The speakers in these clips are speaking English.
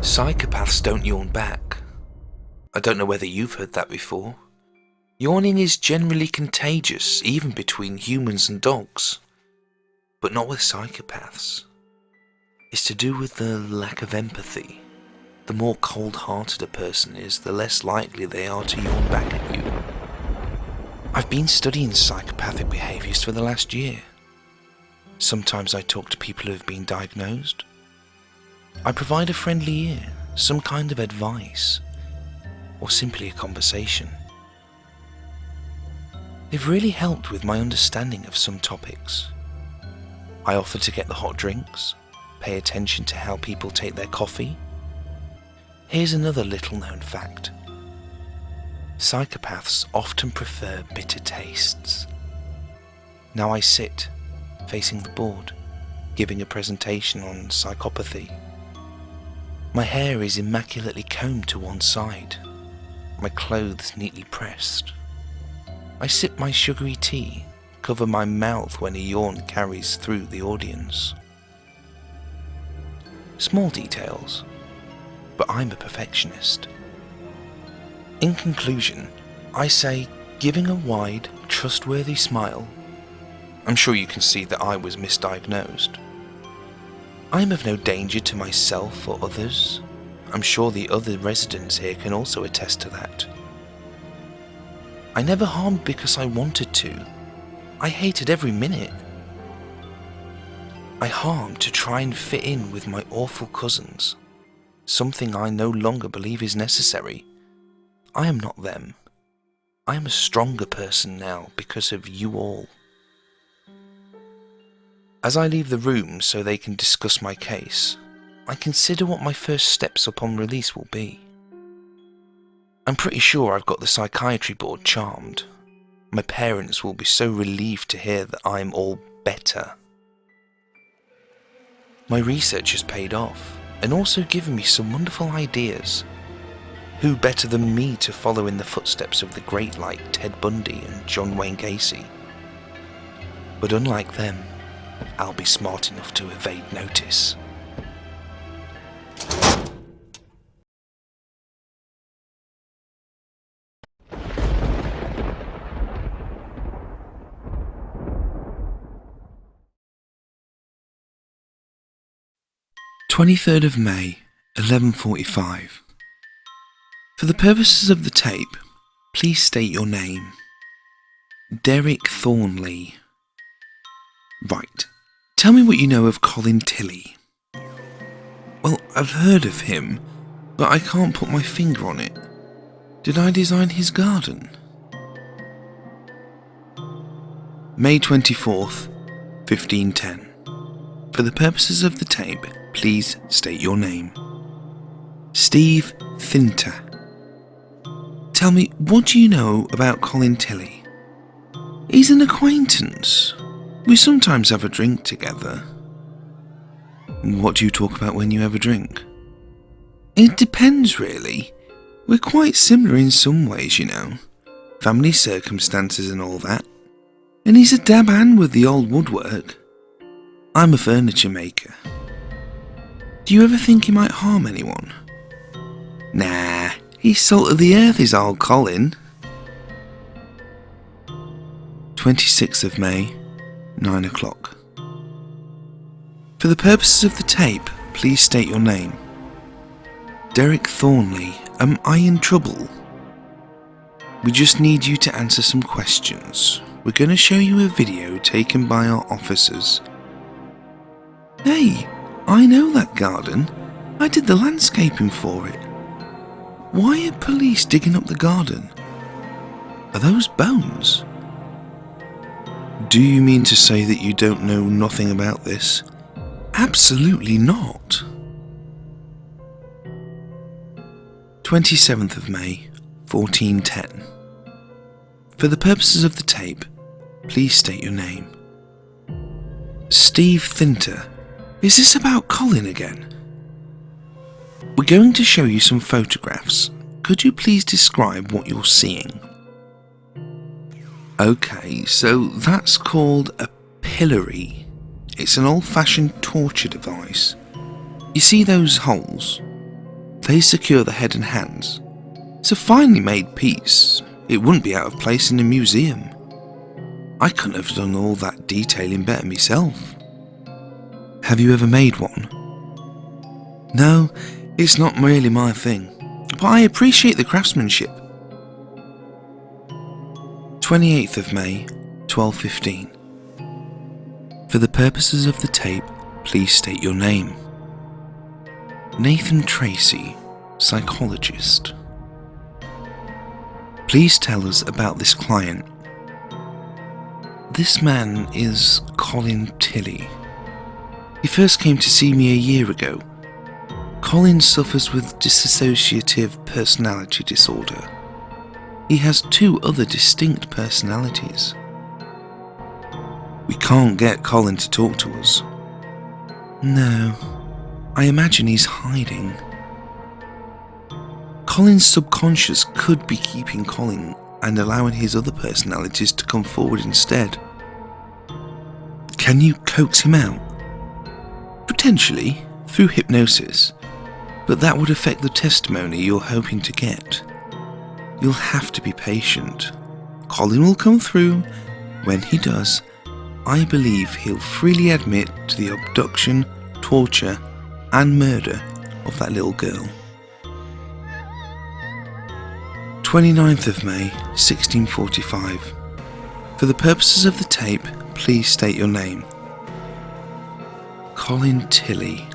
Psychopaths don't yawn back. I don't know whether you've heard that before. Yawning is generally contagious, even between humans and dogs. But not with psychopaths. It's to do with the lack of empathy. The more cold-hearted a person is, the less likely they are to yawn back at you. I've been studying psychopathic behaviours for the last year. Sometimes I talk to people who have been diagnosed. I provide a friendly ear, some kind of advice, or simply a conversation. They've really helped with my understanding of some topics. I offer to get the hot drinks, pay attention to how people take their coffee. Here's another little-known fact. Psychopaths often prefer bitter tastes. Now I sit, facing the board, giving a presentation on psychopathy. My hair is immaculately combed to one side, my clothes neatly pressed. I sip my sugary tea, cover my mouth when a yawn carries through the audience. Small details, but I'm a perfectionist. In conclusion, I say, giving a wide, trustworthy smile, I'm sure you can see that I was misdiagnosed. I'm of no danger to myself or others. I'm sure the other residents here can also attest to that. I never harmed because I wanted to. I hated every minute. I harmed to try and fit in with my awful cousins, something I no longer believe is necessary. I am not them. I am a stronger person now because of you all. As I leave the room so they can discuss my case, I consider what my first steps upon release will be. I'm pretty sure I've got the psychiatry board charmed. My parents will be so relieved to hear that I'm all better. My research has paid off, and also given me some wonderful ideas. Who better than me to follow in the footsteps of the great like Ted Bundy and John Wayne Gacy? But unlike them, I'll be smart enough to evade notice. May 11:45. For the purposes of the tape, please state your name. Derek Thornley. Right. Tell me what you know of Colin Tilley. Well, I've heard of him, but I can't put my finger on it. Did I design his garden? May 24th, 1510. For the purposes of the tape, please state your name. Steve Thinter. Tell me, what do you know about Colin Tilley? He's an acquaintance. We sometimes have a drink together. What do you talk about when you have a drink? It depends, really. We're quite similar in some ways, you know. Family circumstances and all that. And he's a dab hand with the old woodwork. I'm a furniture maker. Do you ever think he might harm anyone? Nah, he's salt of the earth is old Colin. 26th of May, 9 o'clock. For the purposes of the tape, please state your name. Derek Thornley, am I in trouble? We just need you to answer some questions. We're going to show you a video taken by our officers. Hey, I know that garden. I did the landscaping for it. Why are police digging up the garden? Are those bones? Do you mean to say that you don't know nothing about this? Absolutely not. 27th of May, 1410. For the purposes of the tape, please state your name. Steve Thinter. Is this about Colin again? We're going to show you some photographs. Could you please describe what you're seeing? Okay, so that's called a pillory. It's an old-fashioned torture device. You see those holes? They secure the head and hands. It's a finely made piece. It wouldn't be out of place in a museum. I couldn't have done all that detailing better myself. Have you ever made one? No, it's not really my thing, but I appreciate the craftsmanship. 28th of May, 12:15. For the purposes of the tape, please state your name. Nathan Tracy, psychologist. Please tell us about this client. This man is Colin Tilley. He first came to see me a year ago. Colin suffers with dissociative personality disorder. He has 2 other distinct personalities. We can't get Colin to talk to us. No, I imagine he's hiding. Colin's subconscious could be keeping Colin and allowing his other personalities to come forward instead. Can you coax him out? Potentially, through hypnosis, but that would affect the testimony you're hoping to get. You'll have to be patient. Colin will come through. When he does, I believe he'll freely admit to the abduction, torture, and murder of that little girl. 29th of May, 1645. For the purposes of the tape, please state your name. Colin Tilley.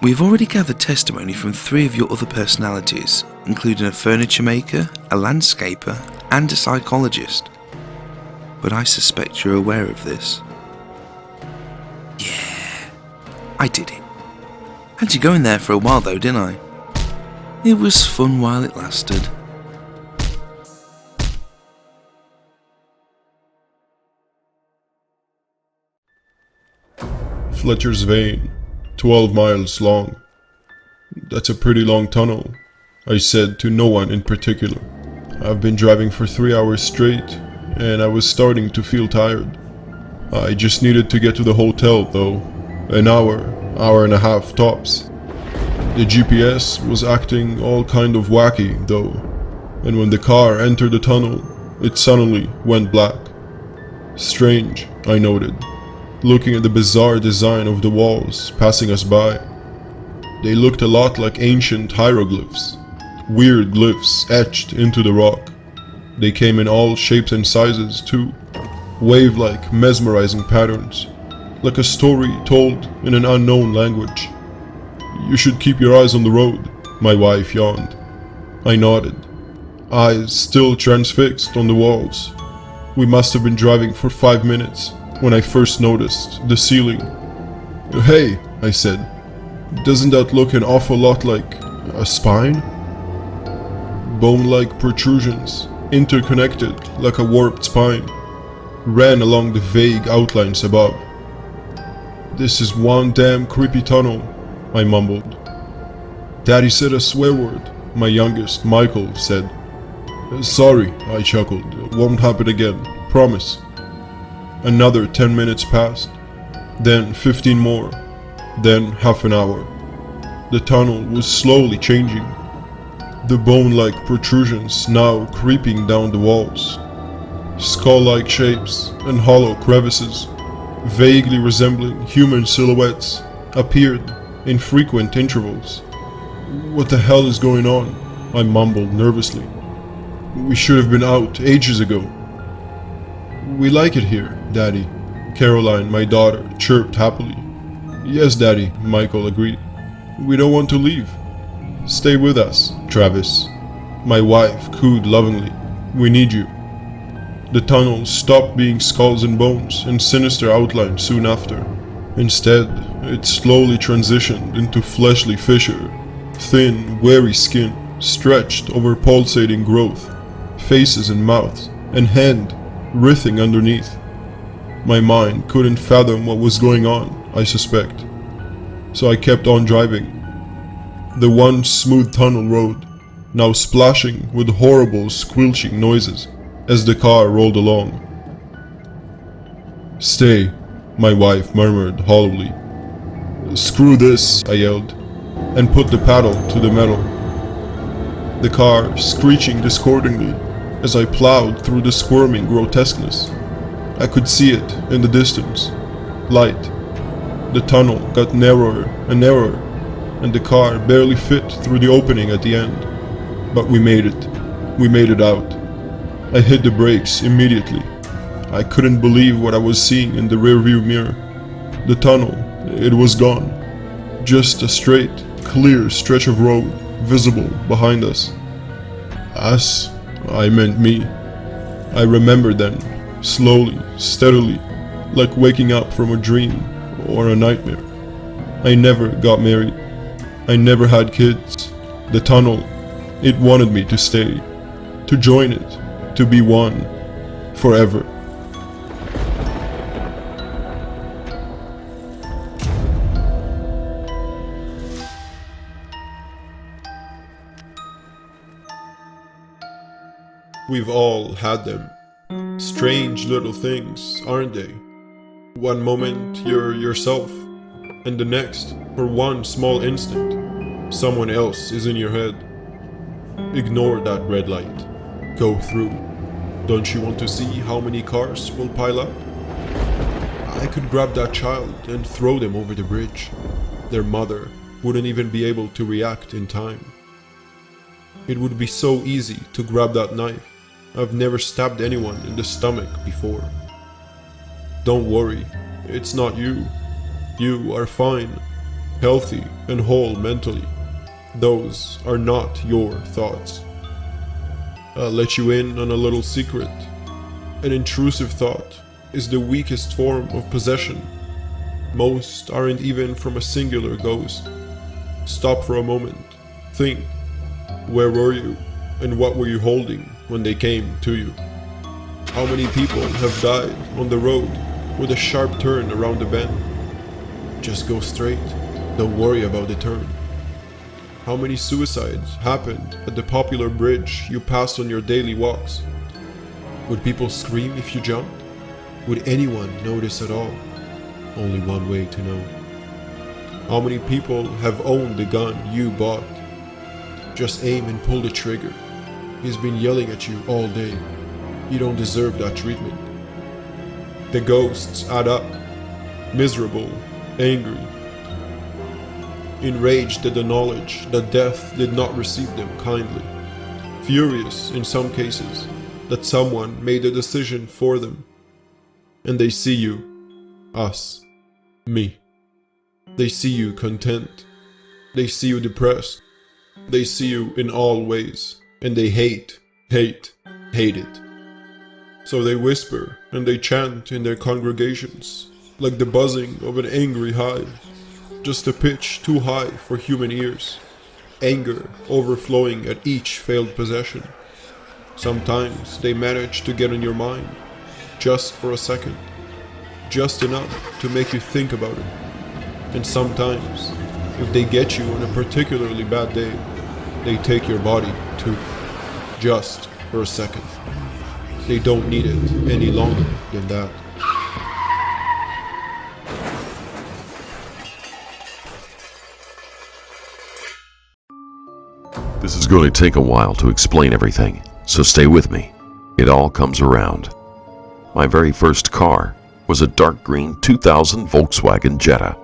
We've already gathered testimony from 3 of your other personalities, including a furniture maker, a landscaper, and a psychologist. But I suspect you're aware of this. Yeah, I did it. Had you going there for a while though, didn't I? It was fun while it lasted. Fletcher's vein, 12 miles long. That's a pretty long tunnel, I said to no one in particular. I've been driving for 3 hours straight, and I was starting to feel tired. I just needed to get to the hotel though, an hour and a half tops. The GPS was acting all kind of wacky though, and when the car entered the tunnel, it suddenly went black. Strange, I noted, looking at the bizarre design of the walls passing us by. They looked a lot like ancient hieroglyphs, weird glyphs etched into the rock. They came in all shapes and sizes too, wave-like mesmerizing patterns, like a story told in an unknown language. You should keep your eyes on the road, my wife yawned. I nodded, eyes still transfixed on the walls. We must have been driving for 5 minutes when I first noticed the ceiling. Hey, I said, doesn't that look an awful lot like a spine? Bone-like protrusions, interconnected like a warped spine, ran along the vague outlines above. This is one damn creepy tunnel, I mumbled. Daddy said a swear word, my youngest, Michael, said. Sorry, I chuckled, won't happen again, promise. Another 10 minutes passed, then 15 more, then half an hour. The tunnel was slowly changing, the bone-like protrusions now creeping down the walls. Skull-like shapes and hollow crevices, vaguely resembling human silhouettes, appeared in frequent intervals. What the hell is going on? I mumbled nervously. We should have been out ages ago. We like it here, Daddy, Caroline, my daughter, chirped happily. Yes, Daddy, Michael agreed. We don't want to leave. Stay with us, Travis. My wife cooed lovingly. We need you. The tunnel stopped being skulls and bones and sinister outlines soon after. Instead, it slowly transitioned into fleshly fissure, thin, wary skin stretched over pulsating growth, faces and mouths, and hand writhing underneath. My mind couldn't fathom what was going on, I suspect. So I kept on driving. The once smooth tunnel road, now splashing with horrible squelching noises as the car rolled along. Stay, my wife murmured hollowly. Screw this, I yelled. and put the paddle to the metal. The car screeching discordantly as I plowed through the squirming grotesqueness. I could see it in the distance. Light. The tunnel got narrower and narrower, and the car barely fit through the opening at the end. But we made it. We made it out. I hit the brakes immediately. I couldn't believe what I was seeing in the rearview mirror. The tunnel, it was gone. Just a straight, clear stretch of road visible behind us. Us, I meant me. I remembered then, slowly, steadily, like waking up from a dream or a nightmare. I never got married. I never had kids. The tunnel, it wanted me to stay, to join it, to be one, forever. We've all had them. Strange little things, aren't they? One moment you're yourself, and the next, for one small instant, someone else is in your head. Ignore that red light. Go through. Don't you want to see how many cars will pile up? I could grab that child and throw them over the bridge. Their mother wouldn't even be able to react in time. It would be so easy to grab that knife. I've never stabbed anyone in the stomach before. Don't worry, it's not you. You are fine, healthy and whole mentally. Those are not your thoughts. I'll let you in on a little secret. An intrusive thought is the weakest form of possession. Most aren't even from a singular ghost. Stop for a moment. Think. Where were you? And what were you holding when they came to you? How many people have died on the road with a sharp turn around the bend? Just go straight. Don't worry about the turn. How many suicides happened at the popular bridge you passed on your daily walks? Would people scream if you jumped? Would anyone notice at all? Only one way to know. How many people have owned the gun you bought? Just aim and pull the trigger. He's been yelling at you all day. You don't deserve that treatment. The ghosts add up. Miserable, angry, enraged at the knowledge that death did not receive them kindly. Furious in some cases that someone made a decision for them. And they see you, us, me. They see you content. They see you depressed. They see you in all ways. And they hate it. So they whisper and they chant in their congregations, like the buzzing of an angry hive, just a pitch too high for human ears, anger overflowing at each failed possession. Sometimes they manage to get in your mind, just for a second, just enough to make you think about it. And sometimes, if they get you on a particularly bad day, they take your body too, just for a second. They don't need it any longer than that. This is going to take a while to explain everything, so stay with me. It all comes around. My very first car was a dark green 2000 Volkswagen Jetta.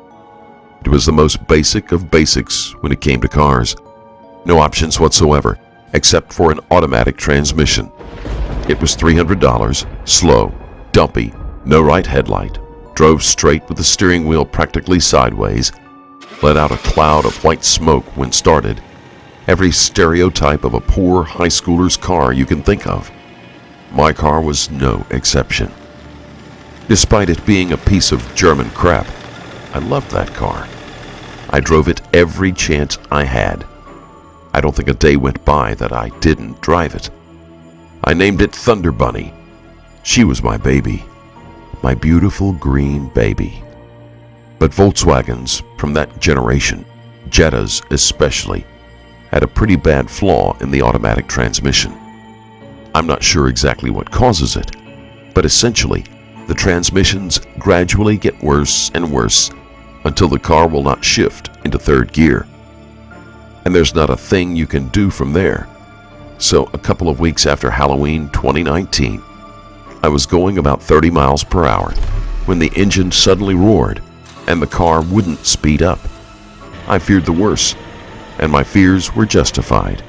It was the most basic of basics when it came to cars. No options whatsoever, except for an automatic transmission. It was $300, slow, dumpy, no right headlight, drove straight with the steering wheel practically sideways, let out a cloud of white smoke when started. Every stereotype of a poor high schooler's car you can think of. My car was no exception. Despite it being a piece of German crap, I loved that car. I drove it every chance I had. I don't think a day went by that I didn't drive it. I named it Thunder Bunny. She was my baby, my beautiful green baby. But Volkswagens from that generation, Jettas especially, had a pretty bad flaw in the automatic transmission. I'm not sure exactly what causes it, but essentially, the transmissions gradually get worse and worse until the car will not shift into third gear. and there's not a thing you can do from there. So a couple of weeks after Halloween 2019, I was going about 30 miles per hour when the engine suddenly roared and the car wouldn't speed up. I feared the worst, and my fears were justified.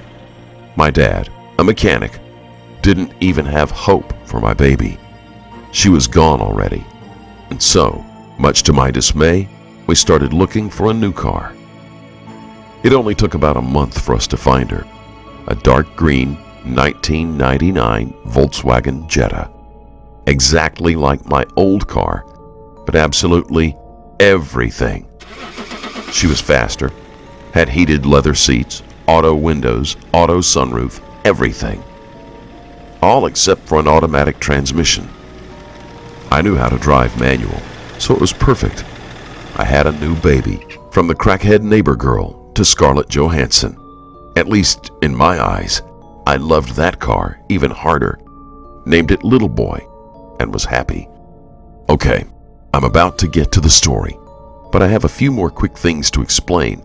My dad, a mechanic, didn't even have hope for my baby. She was gone already. And so, much to my dismay, we started looking for a new car. It only took about a month for us to find her. A dark green 1999 Volkswagen Jetta. Exactly like my old car, but absolutely everything. She was faster, had heated leather seats, auto windows, auto sunroof, everything. All except for an automatic transmission. I knew how to drive manual, so it was perfect. I had a new baby, from the crackhead neighbor girl to Scarlett Johansson. At least in my eyes, I loved that car even harder, named it Little Boy, and was happy. Okay, I'm about to get to the story, but I have a few more quick things to explain.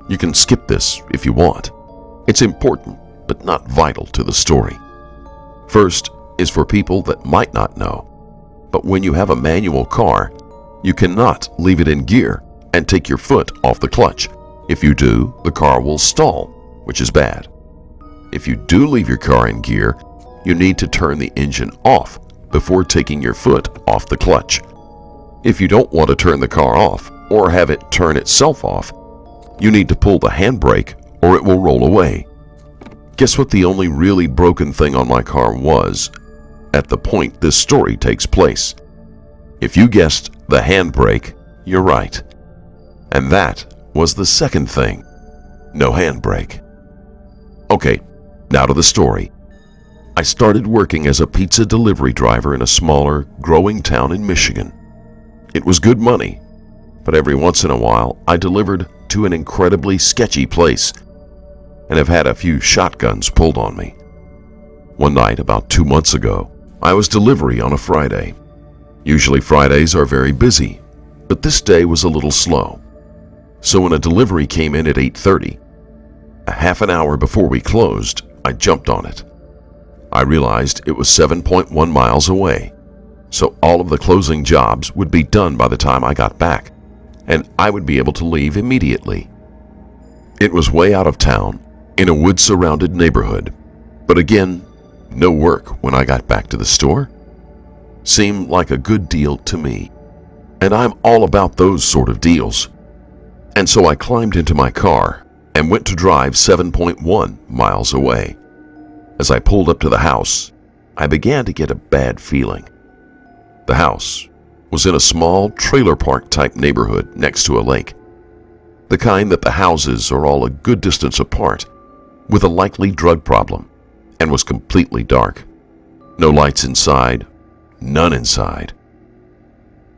You can skip this if you want. It's important, but not vital to the story. First is for people that might not know, but when you have a manual car, you cannot leave it in gear and take your foot off the clutch. If you do, the car will stall, which is bad. If you do leave your car in gear, you need to turn the engine off before taking your foot off the clutch. If you don't want to turn the car off or have it turn itself off, you need to pull the handbrake or it will roll away. Guess what the only really broken thing on my car was at the point this story takes place? If you guessed the handbrake, you're right. And that was the second thing. No handbrake. Okay, now to the story. I started working as a pizza delivery driver in a smaller, growing town in Michigan. It was good money, but every once in a while I delivered to an incredibly sketchy place and have had a few shotguns pulled on me. One night, about 2 months ago, I was delivery on a Friday. Usually Fridays are very busy, but this day was a little slow. So when a delivery came in at 8:30, a half an hour before we closed, I jumped on it. I realized it was 7.1 miles away, so all of the closing jobs would be done by the time I got back, and I would be able to leave immediately. It was way out of town, in a wood-surrounded neighborhood, but again, no work when I got back to the store. Seemed like a good deal to me, and I'm all about those sort of deals. And so I climbed into my car and went to drive 7.1 miles away. As I pulled up to the house, I began to get a bad feeling. The house was in a small trailer park type neighborhood next to a lake. The kind that the houses are all a good distance apart, with a likely drug problem, and was completely dark. No lights inside, none inside.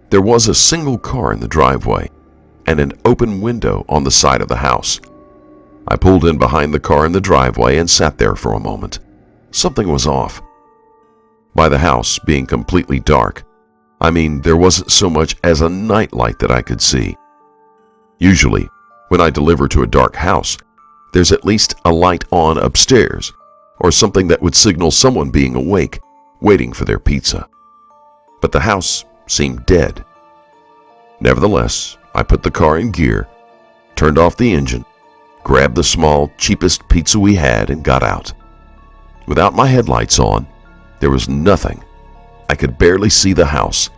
There was a single car in the driveway and an open window on the side of the house. I pulled in behind the car in the driveway and sat there for a moment. Something was off. By the house being completely dark, I mean there wasn't so much as a night light that I could see. Usually, when I deliver to a dark house, there's at least a light on upstairs, or something that would signal someone being awake, waiting for their pizza. But the house seemed dead. Nevertheless, I put the car in gear, turned off the engine, grabbed the small, cheapest pizza we had, and got out. Without my headlights on, there was nothing. I could barely see the house.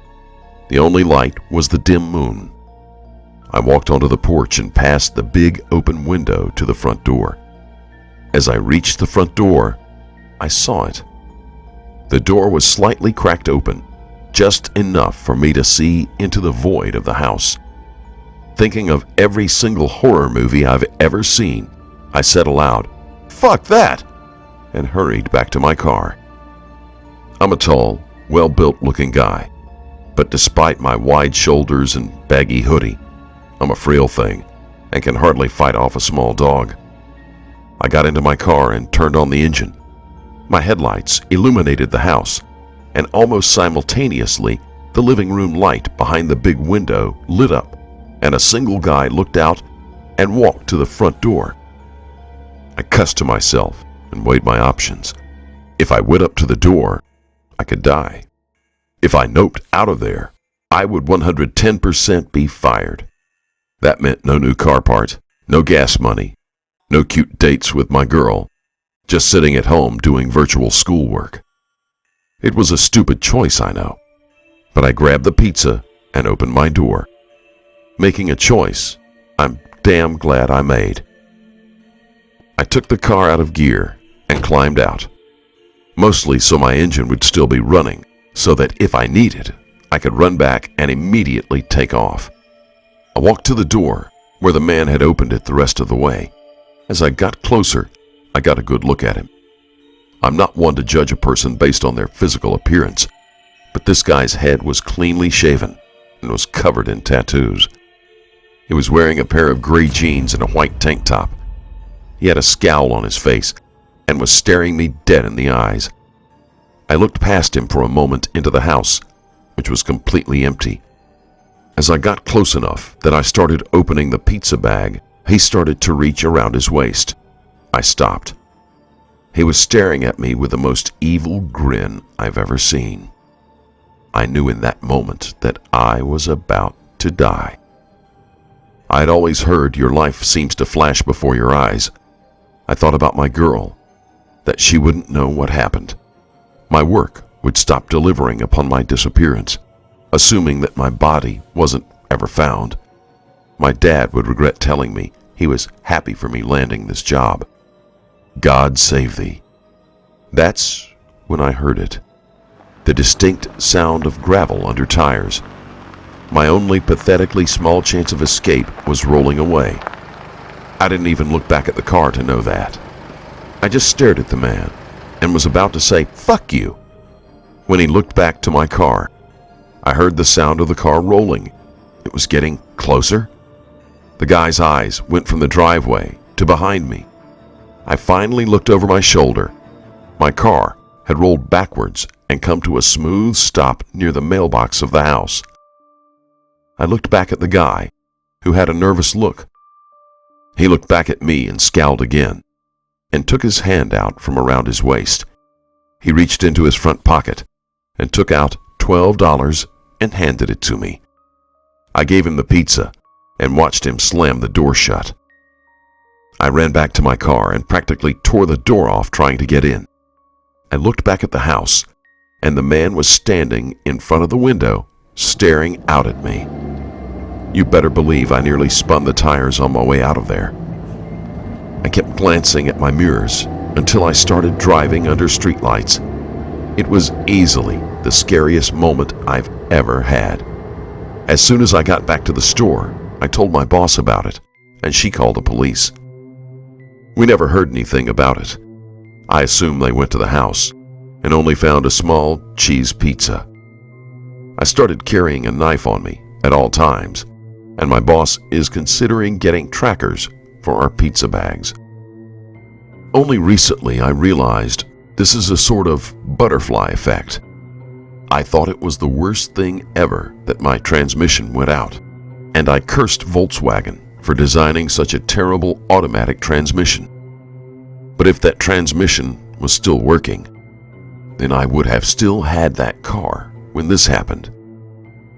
The only light was the dim moon. I walked onto the porch and passed the big open window to the front door. As I reached the front door, I saw it. The door was slightly cracked open, just enough for me to see into the void of the house. Thinking of every single horror movie I've ever seen, I said aloud, "Fuck that!" and hurried back to my car. I'm a tall, well-built looking guy, but despite my wide shoulders and baggy hoodie, I'm a frail thing and can hardly fight off a small dog. I got into my car and turned on the engine. My headlights illuminated the house, and almost simultaneously, the living room light behind the big window lit up, and a single guy looked out and walked to the front door. I cussed to myself and weighed my options. If I went up to the door, I could die. If I noped out of there, I would 110% be fired. That meant no new car parts, no gas money, no cute dates with my girl, just sitting at home doing virtual schoolwork. It was a stupid choice, I know, but I grabbed the pizza and opened my door. Making a choice I'm damn glad I made. I took the car out of gear and climbed out, mostly so my engine would still be running, so that if I needed, I could run back and immediately take off. I walked to the door where the man had opened it the rest of the way. As I got closer, I got a good look at him. I'm not one to judge a person based on their physical appearance, but this guy's head was cleanly shaven and was covered in tattoos. He was wearing a pair of gray jeans and a white tank top. He had a scowl on his face and was staring me dead in the eyes. I looked past him for a moment into the house, which was completely empty. As I got close enough that I started opening the pizza bag, he started to reach around his waist. I stopped. He was staring at me with the most evil grin I've ever seen. I knew in that moment that I was about to die. I'd always heard your life seems to flash before your eyes. I thought about my girl, that she wouldn't know what happened. My work would stop delivering upon my disappearance, assuming that my body wasn't ever found. My dad would regret telling me he was happy for me landing this job. God save thee. That's when I heard it. The distinct sound of gravel under tires. My only pathetically small chance of escape was rolling away. I didn't even look back at the car to know that. I just stared at the man and was about to say, "Fuck you," when he looked back to my car. I heard the sound of the car rolling. It was getting closer. The guy's eyes went from the driveway to behind me. I finally looked over my shoulder. My car had rolled backwards and come to a smooth stop near the mailbox of the house. I looked back at the guy, who had a nervous look. He looked back at me and scowled again, and took his hand out from around his waist. He reached into his front pocket and took out $12 and handed it to me. I gave him the pizza and watched him slam the door shut. I ran back to my car and practically tore the door off trying to get in. I looked back at the house, and the man was standing in front of the window, staring out at me. You better believe I nearly spun the tires on my way out of there. I kept glancing at my mirrors until I started driving under streetlights. It was easily the scariest moment I've ever had. As soon as I got back to the store, I told my boss about it, and she called the police. We never heard anything about it. I assumed they went to the house and only found a small cheese pizza. I started carrying a knife on me at all times, and my boss is considering getting trackers for our pizza bags. Only recently I realized this is a sort of butterfly effect. I thought it was the worst thing ever that my transmission went out, and I cursed Volkswagen for designing such a terrible automatic transmission. But if that transmission was still working, then I would have still had that car when this happened.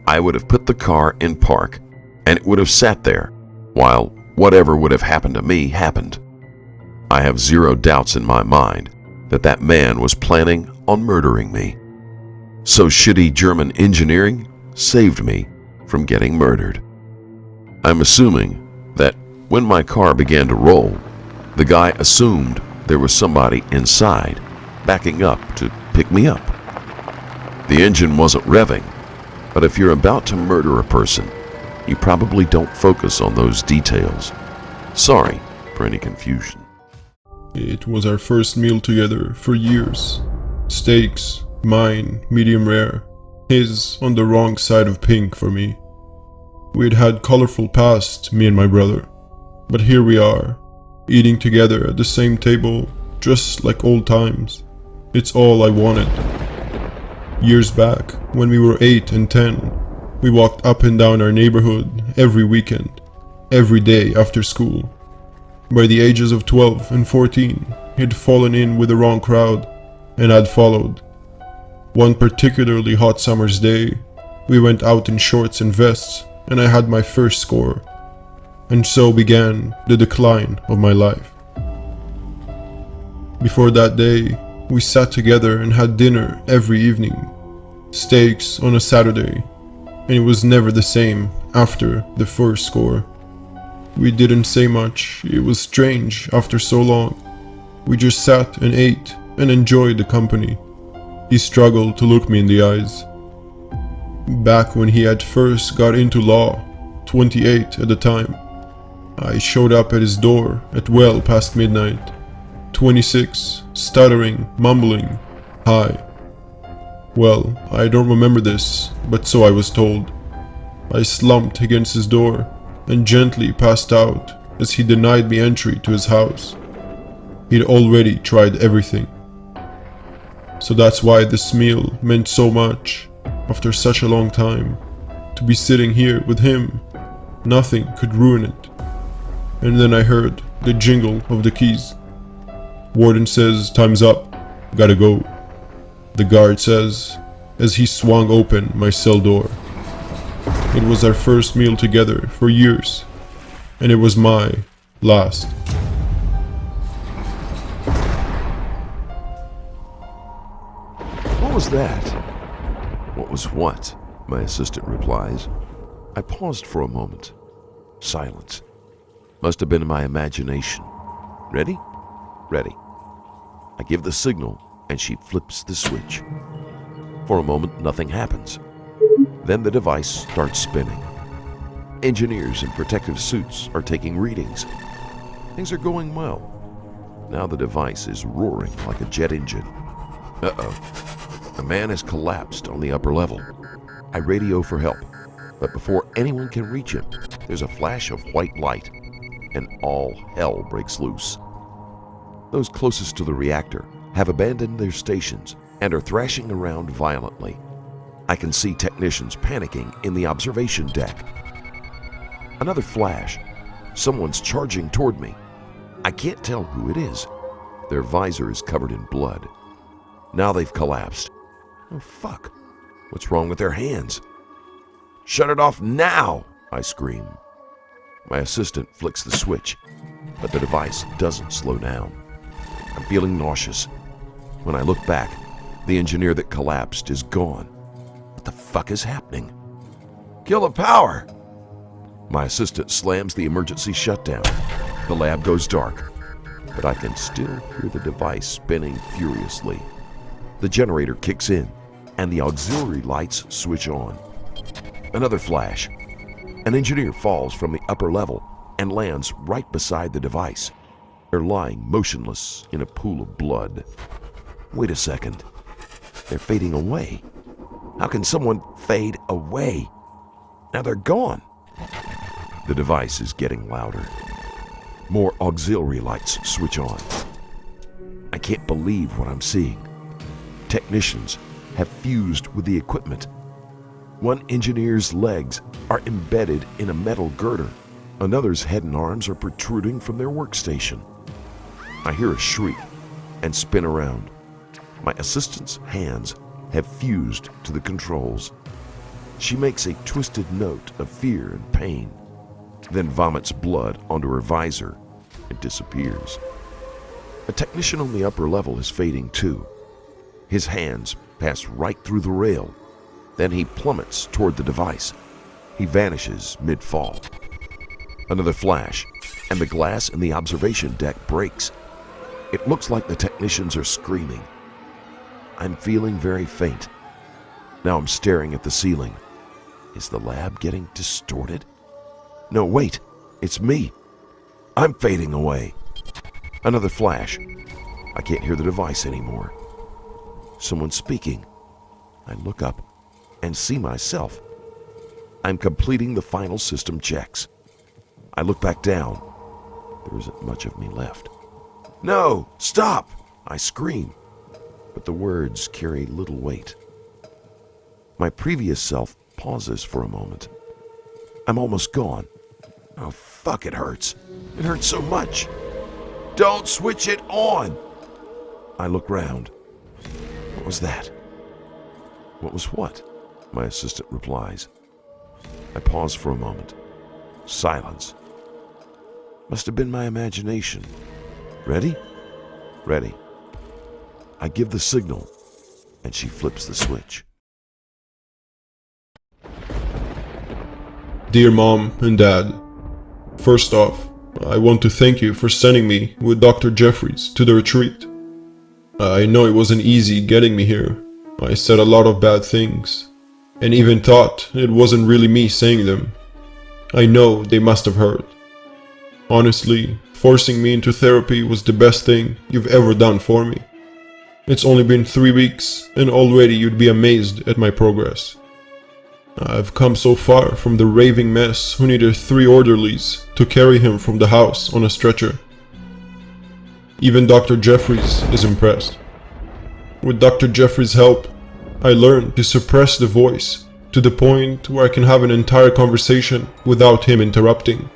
I would have put the car in park, and it would have sat there while whatever would have happened to me happened. I have zero doubts in my mind that that man was planning on murdering me. So shitty German engineering saved me from getting murdered. I'm assuming that when my car began to roll, the guy assumed there was somebody inside backing up to pick me up. The engine wasn't revving, but if you're about to murder a person, you probably don't focus on those details. Sorry for any confusion. It was our first meal together for years. Steaks, mine, medium rare. His on the wrong side of pink for me. We'd had colorful past, me and my brother. But here we are, eating together at the same table, just like old times. It's all I wanted. Years back, when we were 8 and 10, we walked up and down our neighborhood every weekend, every day after school. By the ages of 12 and 14, he'd fallen in with the wrong crowd, and I'd followed. One particularly hot summer's day, we went out in shorts and vests, and I had my first score. And so began the decline of my life. Before that day, we sat together and had dinner every evening, steaks on a Saturday, and it was never the same after the first score. We didn't say much. It was strange after so long. We just sat and ate and enjoyed the company. He struggled to look me in the eyes. Back when he had first got into law, 28 at the time, I showed up at his door at well past midnight, 26, stuttering, mumbling, high. Well, I don't remember this, but so I was told. I slumped against his door and gently passed out as he denied me entry to his house. He'd already tried everything. So that's why this meal meant so much. After such a long time, to be sitting here with him, nothing could ruin it. And then I heard the jingle of the keys. Warden says, "Time's up, gotta go." The guard says, as he swung open my cell door. It was our first meal together for years, and it was my last. What was that? What was what? My assistant replies. I paused for a moment. Silence. Must have been in my imagination. Ready? Ready. I give the signal, and she flips the switch. For a moment, nothing happens. Then the device starts spinning. Engineers in protective suits are taking readings. Things are going well. Now the device is roaring like a jet engine. Uh-oh. A man has collapsed on the upper level. I radio for help, but before anyone can reach him, there's a flash of white light, and all hell breaks loose. Those closest to the reactor have abandoned their stations and are thrashing around violently. I can see technicians panicking in the observation deck. Another flash. Someone's charging toward me. I can't tell who it is. Their visor is covered in blood. Now they've collapsed. Oh, fuck. What's wrong with their hands? Shut it off now, I scream. My assistant flicks the switch, but the device doesn't slow down. I'm feeling nauseous. When I look back, the engineer that collapsed is gone. What the fuck is happening? Kill the power! My assistant slams the emergency shutdown. The lab goes dark, but I can still hear the device spinning furiously. The generator kicks in, and the auxiliary lights switch on. Another flash. An engineer falls from the upper level and lands right beside the device. They're lying motionless in a pool of blood. Wait a second. They're fading away. How can someone fade away? Now they're gone. The device is getting louder. More auxiliary lights switch on. I can't believe what I'm seeing. Technicians have fused with the equipment. One engineer's legs are embedded in a metal girder. Another's head and arms are protruding from their workstation. I hear a shriek and spin around. My assistant's hands have fused to the controls. She makes a twisted note of fear and pain, then vomits blood onto her visor and disappears. A technician on the upper level is fading too. His hands pass right through the rail. Then he plummets toward the device. He vanishes mid-fall. Another flash, and the glass in the observation deck breaks. It looks like the technicians are screaming. I'm feeling very faint. Now I'm staring at the ceiling. Is the lab getting distorted? No, wait. It's me. I'm fading away. Another flash. I can't hear the device anymore. Someone's speaking. I look up and see myself. I'm completing the final system checks. I look back down. There isn't much of me left. No! Stop! I scream. But the words carry little weight. My previous self pauses for a moment. I'm almost gone. Oh, fuck, it hurts. It hurts so much. Don't switch it on! I look round. What was that? What was what? My assistant replies. I pause for a moment. Silence. Must have been my imagination. Ready? Ready. I give the signal, and she flips the switch. Dear Mom and Dad, first off, I want to thank you for sending me with Dr. Jeffries to the retreat. I know it wasn't easy getting me here. I said a lot of bad things, and even thought it wasn't really me saying them. I know they must have hurt. Honestly, forcing me into therapy was the best thing you've ever done for me. It's only been 3 weeks, and already you'd be amazed at my progress. I've come so far from the raving mess who needed 3 orderlies to carry him from the house on a stretcher. Even Dr. Jeffries is impressed. With Dr. Jeffries' help, I learned to suppress the voice to the point where I can have an entire conversation without him interrupting.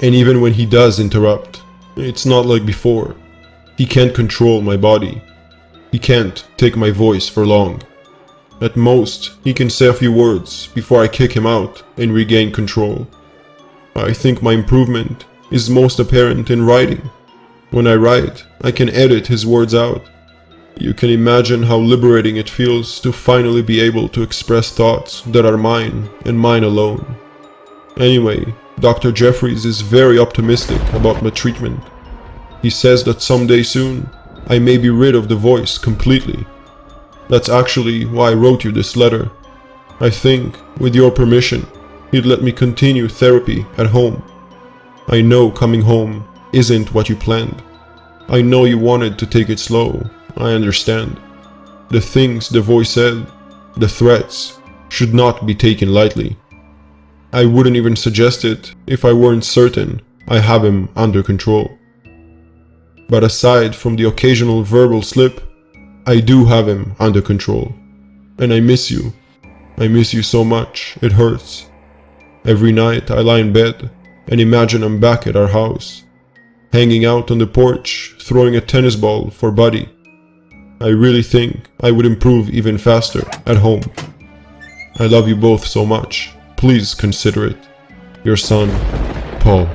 And even when he does interrupt, it's not like before. He can't control my body. He can't take my voice for long. At most, he can say a few words before I kick him out and regain control. I think my improvement is most apparent in writing. When I write, I can edit his words out. You can imagine how liberating it feels to finally be able to express thoughts that are mine and mine alone. Anyway, Dr. Jeffries is very optimistic about my treatment. He says that someday soon, I may be rid of the voice completely. That's actually why I wrote you this letter. I think, with your permission, you'd let me continue therapy at home. I know coming home isn't what you planned. I know you wanted to take it slow. I understand. The things the voice said, the threats, should not be taken lightly. I wouldn't even suggest it if I weren't certain I have him under control. But aside from the occasional verbal slip, I do have him under control. And I miss you. I miss you so much, it hurts. Every night I lie in bed and imagine I'm back at our house, hanging out on the porch, throwing a tennis ball for Buddy. I really think I would improve even faster at home. I love you both so much. Please consider it. Your son, Paul.